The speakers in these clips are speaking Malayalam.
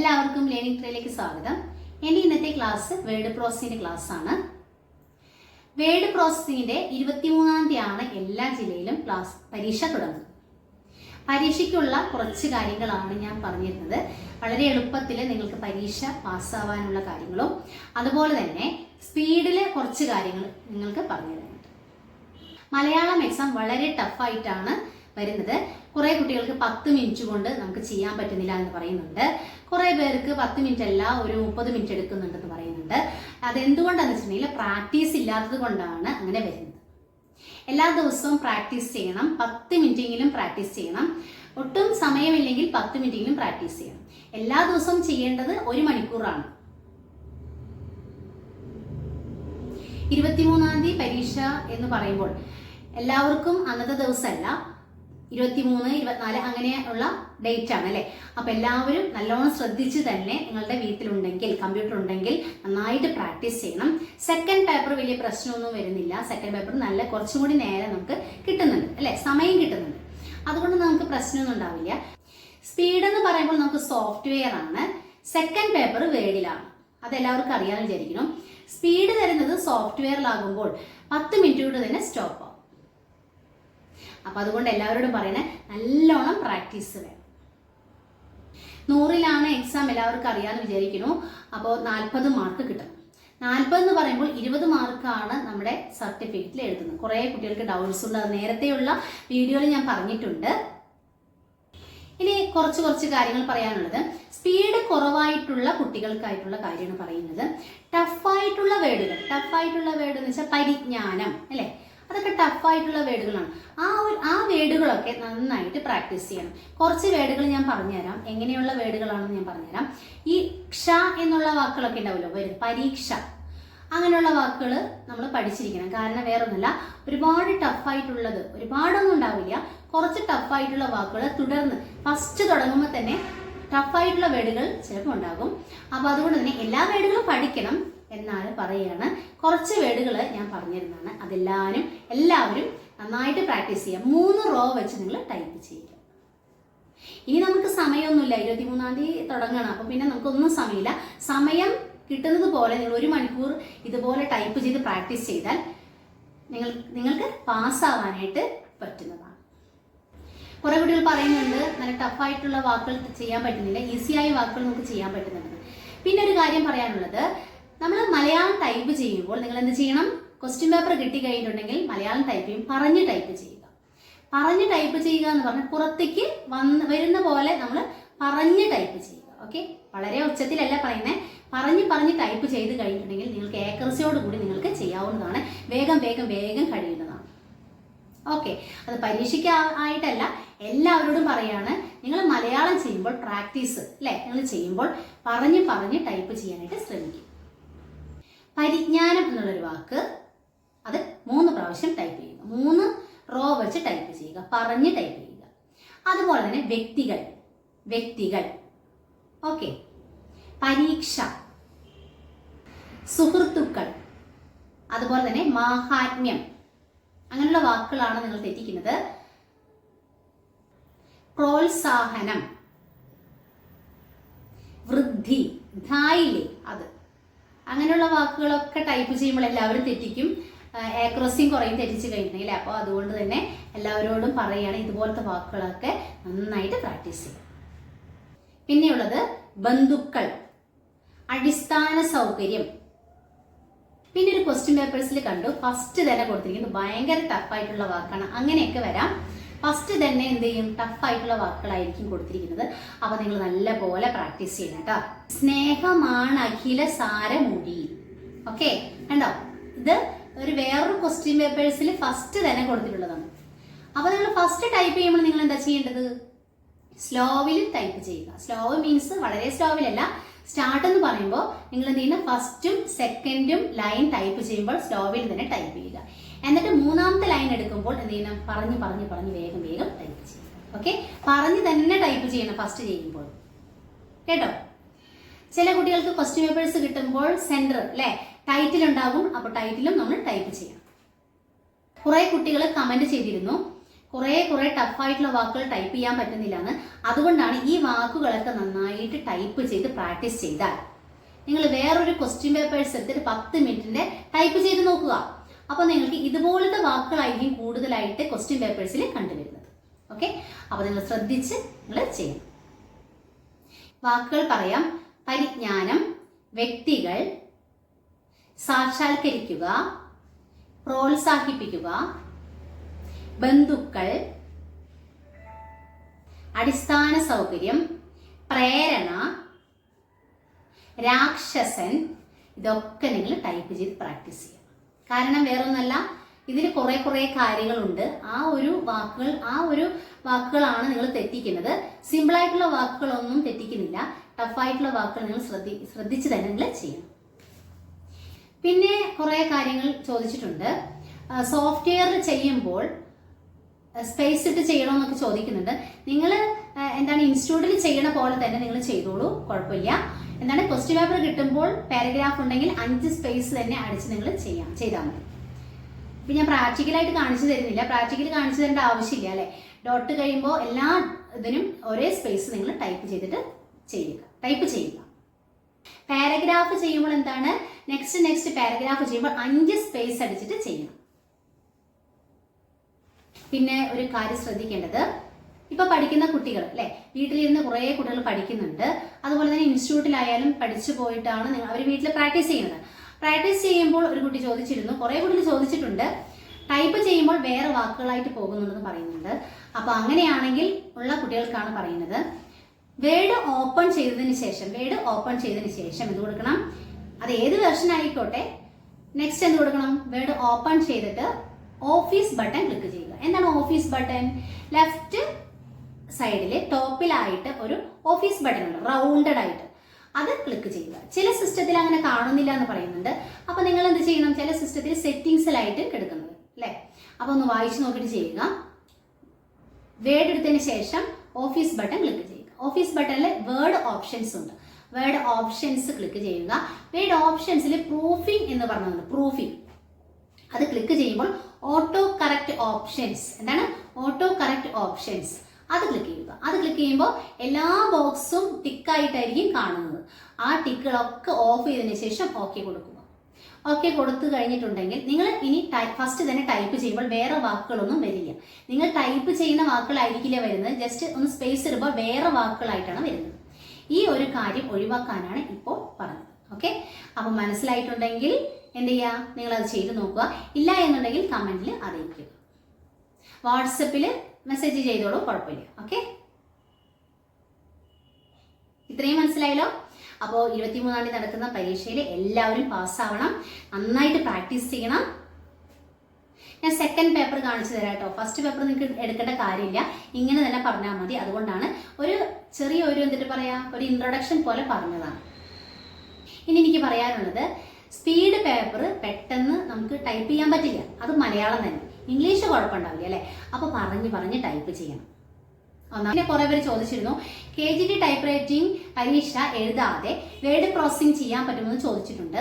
എല്ലാവർക്കും ലേണിംഗ് ട്രേയിലേക്ക് സ്വാഗതം. എൻ്റെ ഇന്നത്തെ ക്ലാസ് വേർഡ് പ്രോസസ്സിംഗിൻ്റെ ക്ലാസ്സാണ്. വേർഡ് പ്രോസസ്സിങ്ങിൻ്റെ 23-ാം തീയതിയാണ് എല്ലാ ജില്ലയിലും പരീക്ഷ തുടങ്ങുന്നത്. പരീക്ഷയ്ക്കുള്ള കുറച്ച് കാര്യങ്ങളാണ് ഞാൻ പറഞ്ഞിരുന്നത്. വളരെ എളുപ്പത്തിൽ നിങ്ങൾക്ക് പരീക്ഷ പാസ്സാവാനുള്ള കാര്യങ്ങളും അതുപോലെ തന്നെ സ്പീഡിൽ കുറച്ച് കാര്യങ്ങൾ നിങ്ങൾക്ക് പറഞ്ഞു തരുന്നുണ്ട്. മലയാളം എക്സാം വളരെ ടഫായിട്ടാണ് വരുന്നത്. കുറേ കുട്ടികൾക്ക് 10 മിനിറ്റ് കൊണ്ട് നമുക്ക് ചെയ്യാൻ പറ്റുന്നില്ല എന്ന് പറയുന്നുണ്ട്. കുറേ പേർക്ക് 10 മിനിറ്റ് അല്ല, ഒരു 30 മിനിറ്റ് എടുക്കുന്നുണ്ടെന്ന് പറയുന്നുണ്ട്. അതെന്തുകൊണ്ടാണെന്ന് വെച്ചിട്ടുണ്ടെങ്കിൽ പ്രാക്ടീസ് ഇല്ലാത്തത് കൊണ്ടാണ് അങ്ങനെ വരുന്നത്. എല്ലാ ദിവസവും പ്രാക്ടീസ് ചെയ്യണം. 10 മിനിറ്റെങ്കിലും പ്രാക്ടീസ് ചെയ്യണം. ഒട്ടും സമയമില്ലെങ്കിൽ 10 മിനിറ്റെങ്കിലും പ്രാക്ടീസ് ചെയ്യണം. എല്ലാ ദിവസവും ചെയ്യേണ്ടത് 1 മണിക്കൂറാണ്. 23-ാം തീയതി പരീക്ഷ എന്ന് പറയുമ്പോൾ എല്ലാവർക്കും അന്നത്തെ ദിവസമല്ല, 23, 24 അങ്ങനെയുള്ള ഡേറ്റ് ആണ് അല്ലേ. അപ്പം എല്ലാവരും നല്ലോണം ശ്രദ്ധിച്ച് തന്നെ നിങ്ങളുടെ വീട്ടിലുണ്ടെങ്കിൽ കമ്പ്യൂട്ടർ ഉണ്ടെങ്കിൽ നന്നായിട്ട് പ്രാക്ടീസ് ചെയ്യണം. സെക്കൻഡ് പേപ്പർ വലിയ പ്രശ്നമൊന്നും വരുന്നില്ല. സെക്കൻഡ് പേപ്പർ നല്ല കുറച്ചും കൂടി നേരം നമുക്ക് കിട്ടുന്നുണ്ട് അല്ലേ, സമയം കിട്ടുന്നുണ്ട്. അതുകൊണ്ട് നമുക്ക് പ്രശ്നമൊന്നും ഉണ്ടാവില്ല. സ്പീഡ് എന്ന് പറയുമ്പോൾ നമുക്ക് സോഫ്റ്റ്വെയർ ആണ്. സെക്കൻഡ് പേപ്പർ വേർഡിലാണ്. അതെല്ലാവർക്കും അറിയാമെന്ന് വിചാരിക്കണം. സ്പീഡ് തരുന്നത് സോഫ്റ്റ്വെയറിലാകുമ്പോൾ 10 മിനിറ്റ് കൊണ്ട് തന്നെ സ്റ്റോപ്പ് ആവും. അപ്പം അതുകൊണ്ട് എല്ലാവരോടും പറയണേ, നല്ലോണം പ്രാക്ടീസ് വേണം. 100-ലാണ് എക്സാം, എല്ലാവർക്കും അറിയാമെന്ന് വിചാരിക്കുന്നു. അപ്പോൾ 40 മാർക്ക് കിട്ടും. 40 എന്ന് പറയുമ്പോൾ 20 മാർക്കാണ് നമ്മുടെ സർട്ടിഫിക്കറ്റിൽ എഴുതുന്നത്. കുറേ കുട്ടികൾക്ക് ഡൗട്ട്സ് ഉണ്ട്. അത് നേരത്തെയുള്ള വീഡിയോയിൽ ഞാൻ പറഞ്ഞിട്ടുണ്ട്. ഇനി കുറച്ച് കാര്യങ്ങൾ പറയാനുള്ളത്. സ്പീഡ് കുറവായിട്ടുള്ള കുട്ടികൾക്കായിട്ടുള്ള കാര്യമാണ് പറയുന്നത്. ടഫായിട്ടുള്ള വേർഡുകൾ എന്ന് വെച്ചാൽ പരിജ്ഞാനം അല്ലേ, അതൊക്കെ ടഫായിട്ടുള്ള വേർഡുകളാണ്. ആ വേർഡുകളൊക്കെ നന്നായിട്ട് പ്രാക്ടീസ് ചെയ്യണം. കുറച്ച് വേർഡുകൾ ഞാൻ പറഞ്ഞുതരാം. എങ്ങനെയുള്ള വേർഡുകളാണെന്ന് ഞാൻ പറഞ്ഞുതരാം. ഈ ക്ഷ എന്നുള്ള വാക്കുകളൊക്കെ ഉണ്ടാവുമല്ലോ, വരും പരീക്ഷ, അങ്ങനെയുള്ള വാക്കുകൾ നമ്മൾ പഠിച്ചിരിക്കണം. കാരണം വേറൊന്നുമല്ല, ഒരുപാട് ടഫായിട്ടുള്ളത് ഒരുപാടൊന്നും ഉണ്ടാവില്ല. കുറച്ച് ടഫായിട്ടുള്ള വാക്കുകൾ തുടർന്ന് ഫസ്റ്റ് തുടങ്ങുമ്പോൾ തന്നെ ടഫായിട്ടുള്ള വേർഡുകൾ ചിലപ്പോൾ ഉണ്ടാകും. അപ്പോൾ അതുകൊണ്ട് തന്നെ എല്ലാ വേർഡുകളും പഠിക്കണം എന്നാണ് പറയുകയാണ്. കുറച്ച് വേർഡുകൾ ഞാൻ പറഞ്ഞിരുന്നതാണ്. എല്ലാവരും നന്നായിട്ട് പ്രാക്ടീസ് ചെയ്യുക. 3 റോ വെച്ച് നിങ്ങൾ ടൈപ്പ് ചെയ്യുക. ഇനി നമുക്ക് സമയമൊന്നുമില്ല, 23-ാം തീയതി തുടങ്ങണം. അപ്പോൾ പിന്നെ നമുക്കൊന്നും സമയമില്ല. സമയം കിട്ടുന്നത് പോലെ നിങ്ങൾ 1 മണിക്കൂർ ഇതുപോലെ ടൈപ്പ് ചെയ്ത് പ്രാക്ടീസ് ചെയ്താൽ നിങ്ങൾക്ക് പാസ്സാവാനായിട്ട് പറ്റുന്നതാണ്. കുറേ കുട്ടികൾ പറയുന്നുണ്ട് നല്ല ടഫായിട്ടുള്ള വാക്കുകൾ ചെയ്യാൻ പറ്റുന്നില്ല, ഈസിയായ വാക്കുകൾ നമുക്ക് ചെയ്യാൻ പറ്റുന്നുണ്ട്. പിന്നെ ഒരു കാര്യം പറയാനുള്ളത്, നമ്മൾ മലയാളം ടൈപ്പ് ചെയ്യുമ്പോൾ നിങ്ങൾ എന്ത് ചെയ്യണം? ക്വസ്റ്റ്യൻ പേപ്പർ കിട്ടി കഴിഞ്ഞിട്ടുണ്ടെങ്കിൽ മലയാളം ടൈപ്പ് ചെയ്യും, പറഞ്ഞ് ടൈപ്പ് ചെയ്യുക. പറഞ്ഞ് ടൈപ്പ് ചെയ്യുക എന്ന് പറഞ്ഞാൽ പുറത്തേക്ക് വരുന്ന പോലെ നമ്മൾ പറഞ്ഞ് ടൈപ്പ് ചെയ്യുക. ഓക്കെ, വളരെ ഉച്ചത്തിലല്ല പറയുന്നത്. പറഞ്ഞ് ടൈപ്പ് ചെയ്ത് കഴിഞ്ഞിട്ടുണ്ടെങ്കിൽ നിങ്ങൾക്ക് ഏക്കറസിയോട് കൂടി നിങ്ങൾക്ക് ചെയ്യാവുന്നതാണ്. വേഗം കഴിയുന്നതാണ്. ഓക്കെ, അത് പരീക്ഷയ്ക്ക് ആയിട്ടല്ല, എല്ലാവരോടും പറയാണ്. നിങ്ങൾ മലയാളം ചെയ്യുമ്പോൾ പ്രാക്ടീസ് അല്ലേ, നിങ്ങൾ ചെയ്യുമ്പോൾ പറഞ്ഞ് ടൈപ്പ് ചെയ്യാനായിട്ട് ശ്രമിക്കും. പരിജ്ഞാനം എന്നുള്ളൊരു വാക്ക്, അത് 3 പ്രാവശ്യം ടൈപ്പ് ചെയ്യുക. 3 റോ വെച്ച് ടൈപ്പ് ചെയ്യുക, പറഞ്ഞ് ടൈപ്പ് ചെയ്യുക. അതുപോലെ തന്നെ വ്യക്തികൾ ഓക്കെ, പരീക്ഷ, സുഹൃത്തുക്കൾ, അതുപോലെ തന്നെ മാഹാത്മ്യം, അങ്ങനെയുള്ള വാക്കുകളാണ് നിങ്ങൾ തെറ്റിക്കുന്നത്. പ്രോത്സാഹനം, വൃദ്ധി, ധായില്ലേ, അത് അങ്ങനെയുള്ള വാക്കുകളൊക്കെ ടൈപ്പ് ചെയ്യുമ്പോൾ എല്ലാവരും തെറ്റിക്കും. ആക്യുറസിയും കുറയും തെറ്റിച്ച് കഴിഞ്ഞിട്ടുണ്ടെങ്കിൽ. അപ്പോൾ അതുകൊണ്ട് തന്നെ എല്ലാവരോടും പറയുകയാണ്, ഇതുപോലത്തെ വാക്കുകളൊക്കെ നന്നായിട്ട് പ്രാക്ടീസ് ചെയ്യും. പിന്നെയുള്ളത് ബന്ധുക്കൾ, അടിസ്ഥാന സൗകര്യം. പിന്നെ ഒരു ക്വസ്റ്റ്യൻ പേപ്പേഴ്സിൽ കണ്ടു, ഫസ്റ്റ് തന്നെ കൊടുത്തിരിക്കുന്നത് ഭയങ്കര ടഫായിട്ടുള്ള വാക്കാണ്. അങ്ങനെയൊക്കെ വരാം. ഫസ്റ്റ് തന്നെ എന്ത് ചെയ്യും, ടഫായിട്ടുള്ള വാക്കുകളായിരിക്കും കൊടുത്തിരിക്കുന്നത്. അപ്പോൾ നിങ്ങൾ നല്ല പോലെ പ്രാക്ടീസ് ചെയ്യണം കേട്ടോ. സ്നേഹമാണ് അഖില സാരമൂടി. ഓക്കെ, കണ്ടോ, ഇത് വേറൊരു ക്വസ്റ്റ്യൻ പേപ്പേഴ്സിൽ ഫസ്റ്റ് തന്നെ കൊടുത്തിട്ടുള്ളതാണ്. അപ്പോൾ നിങ്ങൾ ഫസ്റ്റ് ടൈപ്പ് ചെയ്യുമ്പോൾ നിങ്ങൾ എന്താ ചെയ്യേണ്ടത്? സ്ലോവിൽ ടൈപ്പ് ചെയ്യുക. സ്ലോ മീൻസ് വളരെ സ്ലോവിലല്ല. സ്റ്റാർട്ട് എന്ന് പറയുമ്പോൾ നിങ്ങൾ എന്ത് ചെയ്യുന്ന, ഫസ്റ്റും സെക്കൻഡും ലൈൻ ടൈപ്പ് ചെയ്യുമ്പോൾ സ്ലോവിൽ തന്നെ ടൈപ്പ് ചെയ്യുക. എന്നിട്ട് 3-ാമത്തെ ലൈൻ എടുക്കുമ്പോൾ എന്ത് ചെയ്യണം, പറഞ്ഞ് വേഗം ടൈപ്പ് ചെയ്യുക. ഓക്കെ, പറഞ്ഞ് തന്നെ ടൈപ്പ് ചെയ്യണം ഫസ്റ്റ് ചെയ്യുമ്പോൾ കേട്ടോ. ചില കുട്ടികൾക്ക് ക്വസ്റ്റ്യൻ പേപ്പേഴ്സ് കിട്ടുമ്പോൾ സെന്റർ അല്ലേ ടൈറ്റിൽ ഉണ്ടാകും. അപ്പോൾ ടൈറ്റിലും നമ്മൾ ടൈപ്പ് ചെയ്യണം. കുറേ കുട്ടികൾ കമന്റ് ചെയ്തിരുന്നു, കുറേ ടഫായിട്ടുള്ള വാക്കുകൾ ടൈപ്പ് ചെയ്യാൻ പറ്റുന്നില്ല എന്ന്. അതുകൊണ്ടാണ് ഈ വാക്കുകളൊക്കെ നന്നായിട്ട് ടൈപ്പ് ചെയ്ത് പ്രാക്ടീസ് ചെയ്താൽ നിങ്ങൾ വേറൊരു ക്വസ്റ്റ്യൻ പേപ്പേഴ്സ് എടുത്തിട്ട് 10 മിനിറ്റിന്റെ ടൈപ്പ് ചെയ്ത് നോക്കുക. അപ്പോൾ നിങ്ങൾക്ക് ഇതുപോലത്തെ വാക്കുകളായിരിക്കും കൂടുതലായിട്ട് ക്വസ്റ്റ്യൻ പേപ്പേഴ്സിൽ കണ്ടുവരുന്നത്. ഓക്കെ, അപ്പോൾ നിങ്ങൾ ശ്രദ്ധിച്ച് നിങ്ങൾ ചെയ്യണം. വാക്കുകൾ പറയാം. പരിജ്ഞാനം, വ്യക്തികൾ, സാക്ഷാത്കരിക്കുക, പ്രോത്സാഹിപ്പിക്കുക, ബന്ധുക്കൾ, അടിസ്ഥാന സൗകര്യം, പ്രേരണ, രാക്ഷസൻ. ഇതൊക്കെ നിങ്ങൾ ടൈപ്പ് ചെയ്ത് പ്രാക്ടീസ് ചെയ്യുക. കാരണം വേറൊന്നല്ല, ഇതിൽ കുറേ കാര്യങ്ങളുണ്ട്. ആ ഒരു വാക്കുകളാണ് നിങ്ങൾ തെറ്റിക്കുന്നത്. സിമ്പിളായിട്ടുള്ള വാക്കുകളൊന്നും തെറ്റിക്കുന്നില്ല. ടഫായിട്ടുള്ള വാക്കുകൾ നിങ്ങൾ ശ്രദ്ധിച്ച് തന്നെ നിങ്ങൾ ചെയ്യണം. പിന്നെ കുറേ കാര്യങ്ങൾ ചോദിച്ചിട്ടുണ്ട്. സോഫ്റ്റ്വെയറിൽ ചെയ്യുമ്പോൾ സ്പേസ് ഇട്ട് ചെയ്യണമെന്നൊക്കെ ചോദിക്കുന്നുണ്ട്. നിങ്ങൾ ഇൻസ്റ്റിറ്റ്യൂട്ടിൽ ചെയ്യണ പോലെ തന്നെ നിങ്ങൾ ചെയ്തോളൂ, കുഴപ്പമില്ല. ക്വസ്റ്റ്യൻ പേപ്പർ കിട്ടുമ്പോൾ പാരഗ്രാഫ് ഉണ്ടെങ്കിൽ 5 സ്പേസ് തന്നെ അടിച്ച് നിങ്ങൾ ചെയ്താൽ മതി. ഇപ്പം ഞാൻ പ്രാക്ടിക്കലായിട്ട് കാണിച്ചു തരുന്നില്ല. പ്രാക്ടിക്കൽ കാണിച്ചു തരേണ്ട ആവശ്യമില്ല അല്ലേ. ഡോട്ട് കഴിയുമ്പോൾ എല്ലാ ഇതിനും ഒരേ സ്പേസ് നിങ്ങൾ ടൈപ്പ് ചെയ്യുക. പാരഗ്രാഫ് ചെയ്യുമ്പോൾ നെക്സ്റ്റ് പാരഗ്രാഫ് ചെയ്യുമ്പോൾ 5 സ്പേസ് അടിച്ചിട്ട് ചെയ്യണം. പിന്നെ ഒരു കാര്യം ശ്രദ്ധിക്കേണ്ടത്, ഇപ്പൊ പഠിക്കുന്ന കുട്ടികൾ അല്ലെ, വീട്ടിലിരുന്ന് കുറേ കുട്ടികൾ പഠിക്കുന്നുണ്ട്. അതുപോലെ തന്നെ ഇൻസ്റ്റിറ്റ്യൂട്ടിലായാലും പഠിച്ചു പോയിട്ടാണ് അവർ വീട്ടിൽ പ്രാക്ടീസ് ചെയ്യുന്നത്. പ്രാക്ടീസ് ചെയ്യുമ്പോൾ ഒരു കുട്ടി ചോദിച്ചിരുന്നു, കുറേ കുട്ടികൾ ചോദിച്ചിട്ടുണ്ട്, ടൈപ്പ് ചെയ്യുമ്പോൾ വേറെ വാക്കുകളായിട്ട് പോകുന്നുണ്ടെന്ന് പറയുന്നുണ്ട്. അപ്പൊ അങ്ങനെയാണെങ്കിൽ ഉള്ള കുട്ടികൾക്കാണ് പറയുന്നത്, വേർഡ് ഓപ്പൺ ചെയ്തതിന് ശേഷം എന്ത് കൊടുക്കണം? അത് ഏത് വെർഷൻ ആയിക്കോട്ടെ, നെക്സ്റ്റ് എന്ത് കൊടുക്കണം? വേർഡ് ഓപ്പൺ ചെയ്തിട്ട് ഓഫീസ് ബട്ടൺ ക്ലിക്ക് ചെയ്യുക. എന്താണ് ഓഫീസ് ബട്ടൺ? ലെഫ്റ്റ് സൈഡില് ടോപ്പിലായിട്ട് ഒരു ഓഫീസ് ബട്ടൺ ഉണ്ട്, റൗണ്ടഡ് ആയിട്ട്. അത് ക്ലിക്ക് ചെയ്യുക. ചില സിസ്റ്റത്തിൽ അങ്ങനെ കാണുന്നില്ല എന്ന് പറയുന്നുണ്ട്. അപ്പൊ നിങ്ങൾ എന്ത് ചെയ്യണം? ചില സിസ്റ്റത്തിൽ സെറ്റിംഗ്സിലായിട്ട് കിടക്കുന്നത് അല്ലെ. അപ്പൊ ഒന്ന് വായിച്ചു നോക്കിയിട്ട് ചെയ്യുക. വേർഡ് എടുത്തതിന് ശേഷം ഓഫീസ് ബട്ടൺ ക്ലിക്ക് ചെയ്യുക. ഓഫീസ് ബട്ടണിൽ വേർഡ് ഓപ്ഷൻസ് ഉണ്ട്. വേർഡ് ഓപ്ഷൻസ് ക്ലിക്ക് ചെയ്യുക. വേർഡ് ഓപ്ഷൻസിൽ പ്രൂഫിംഗ് എന്ന് പറഞ്ഞത്, പ്രൂഫിംഗ് അത് ക്ലിക്ക് ചെയ്യുമ്പോൾ auto correct options, auto correct options അത് ക്ലിക്ക് ചെയ്യുക. അത് ക്ലിക്ക് ചെയ്യുമ്പോൾ എല്ലാ ബോക്സും ടിക്കായിട്ടായിരിക്കും കാണുന്നത്. ആ ടിക്കുകളൊക്കെ ഓഫ് ചെയ്തതിനു ശേഷം ഓക്കെ കൊടുക്കുക. ഓക്കെ കൊടുത്തു കഴിഞ്ഞിട്ടുണ്ടെങ്കിൽ നിങ്ങൾ ഇനി ഫസ്റ്റ് തന്നെ ടൈപ്പ് ചെയ്യുമ്പോൾ വേറെ വാക്കുകളൊന്നും വരില്ല. നിങ്ങൾ ടൈപ്പ് ചെയ്യുന്ന വാക്കുകളായിരിക്കില്ല വരുന്നത്, ജസ്റ്റ് ഒന്ന് സ്പേസ് ഇടുമ്പോൾ വേറെ വാക്കുകളായിട്ടാണ് വരുന്നത്. ഈ ഒരു കാര്യം ഒഴിവാക്കാനാണ് ഇപ്പോൾ പറഞ്ഞത്. ഓക്കെ, അപ്പൊ മനസ്സിലായിട്ടുണ്ടെങ്കിൽ എന്ത് ചെയ്യുക? നിങ്ങൾ അത് ചെയ്ത് നോക്കുക. ഇല്ല എന്നുണ്ടെങ്കിൽ കമന്റിൽ അറിയിക്കുക. വാട്സപ്പിൽ മെസ്സേജ് ചെയ്തോളൂ, കുഴപ്പമില്ല. ഓക്കെ, ഇത്രയും മനസ്സിലായല്ലോ. അപ്പോൾ 23-ാം തീയതി നടക്കുന്ന പരീക്ഷയിൽ എല്ലാവരും പാസ്സാവണം, നന്നായിട്ട് പ്രാക്ടീസ് ചെയ്യണം. ഞാൻ സെക്കൻഡ് പേപ്പർ കാണിച്ചു തരാം കേട്ടോ. ഫസ്റ്റ് പേപ്പർ നിങ്ങൾക്ക് എടുക്കേണ്ട കാര്യമില്ല, ഇങ്ങനെ തന്നെ പറഞ്ഞാൽ മതി. അതുകൊണ്ടാണ് ഒരു ഒരു ഇൻട്രൊഡക്ഷൻ പോലെ പറഞ്ഞതാണ്. ഇനി എനിക്ക് പറയാനുള്ളത്, സ്പീഡ് പേപ്പർ പെട്ടെന്ന് നമുക്ക് ടൈപ്പ് ചെയ്യാൻ പറ്റില്ല. അത് മലയാളം തന്നെ, ഇംഗ്ലീഷ് കുഴപ്പമുണ്ടാവില്ല അല്ലെ. അപ്പൊ പറഞ്ഞ് ടൈപ്പ് ചെയ്യണം. പിന്നെ കുറെ പേര് ചോദിച്ചിരുന്നു, KGT ടൈപ്പ് റൈറ്റിംഗ് പരീക്ഷ എഴുതാതെ വേർഡ് പ്രോസസ്സിംഗ് ചെയ്യാൻ പറ്റുമെന്ന് ചോദിച്ചിട്ടുണ്ട്.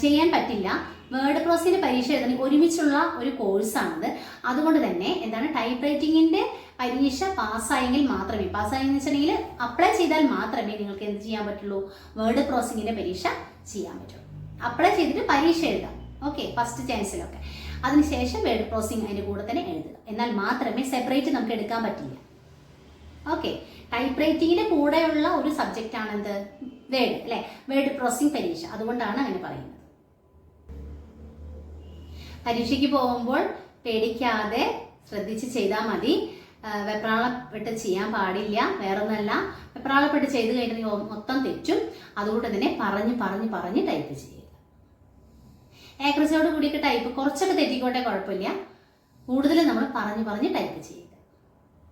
ചെയ്യാൻ പറ്റില്ല. വേർഡ് പ്രോസസ്സിംഗിന്റെ പരീക്ഷ എഴുതണമെങ്കിൽ ഒരുമിച്ചുള്ള ഒരു കോഴ്സാണത്. അതുകൊണ്ട് തന്നെ ടൈപ്പ് റൈറ്റിംഗിന്റെ പരീക്ഷ പാസ്സായെങ്കിൽ മാത്രമേ, പാസ്സായെന്ന് വെച്ചിട്ടുണ്ടെങ്കിൽ അപ്ലൈ ചെയ്താൽ മാത്രമേ നിങ്ങൾക്ക് എന്ത് ചെയ്യാൻ പറ്റുള്ളൂ? വേർഡ് പ്രോസസ്സിംഗിന്റെ പരീക്ഷ ചെയ്യാൻ പറ്റുള്ളൂ. അപ്ലൈ ചെയ്തിട്ട് പരീക്ഷ എഴുതാം. ഓക്കെ, ഫസ്റ്റ് ചാൻസിലൊക്കെ. അതിനുശേഷം വേർഡ് പ്രോസസ്സിംഗ് അതിന്റെ കൂടെ തന്നെ എഴുതുക. എന്നാൽ മാത്രമേ സെപ്പറേറ്റ് നമുക്ക് എടുക്കാൻ പറ്റില്ല. ഓക്കെ, ടൈപ്പ് റൈറ്റിംഗിന്റെ കൂടെയുള്ള ഒരു സബ്ജക്റ്റ് ആണ് എന്ത്? വേർഡ് അല്ലെ, വേർഡ് പ്രോസസ്സിംഗ് പരീക്ഷ. അതുകൊണ്ടാണ് അങ്ങനെ പറയുന്നത്. പരീക്ഷയ്ക്ക് പോകുമ്പോൾ പേടിക്കാതെ ശ്രദ്ധിച്ച് ചെയ്താൽ മതി. വെപ്രാളപ്പെട്ട് ചെയ്യാൻ പാടില്ല. വേറൊന്നല്ല, വെപ്രാളപ്പെട്ട് ചെയ്ത് കഴിഞ്ഞാൽ മൊത്തം തെറ്റും. അതുകൊണ്ട് തന്നെ പറഞ്ഞ് ടൈപ്പ് ചെയ്യുക. ഏക്രസിയോട് കൂടിയൊക്കെ ടൈപ്പ് കുറച്ചൊക്കെ തെറ്റിക്കോട്ടെ, കുഴപ്പമില്ല. കൂടുതൽ നമ്മൾ പറഞ്ഞ് ടൈപ്പ് ചെയ്യുക.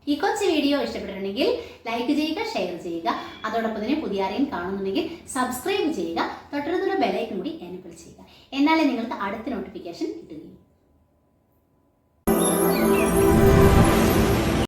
ഈ കൊച്ചു വീഡിയോ ഇഷ്ടപ്പെട്ടിട്ടുണ്ടെങ്കിൽ ലൈക്ക് ചെയ്യുക, ഷെയർ ചെയ്യുക. അതോടൊപ്പം തന്നെ പുതിയ ആരെയും കാണുന്നുണ്ടെങ്കിൽ സബ്സ്ക്രൈബ് ചെയ്യുക. തൊട്ടടുത്തുള്ള ബെലൈക്കൺ കൂടി എനേബിൾ ചെയ്യുക. എന്നാലേ നിങ്ങൾക്ക് അടുത്ത നോട്ടിഫിക്കേഷൻ കിട്ടുകയും.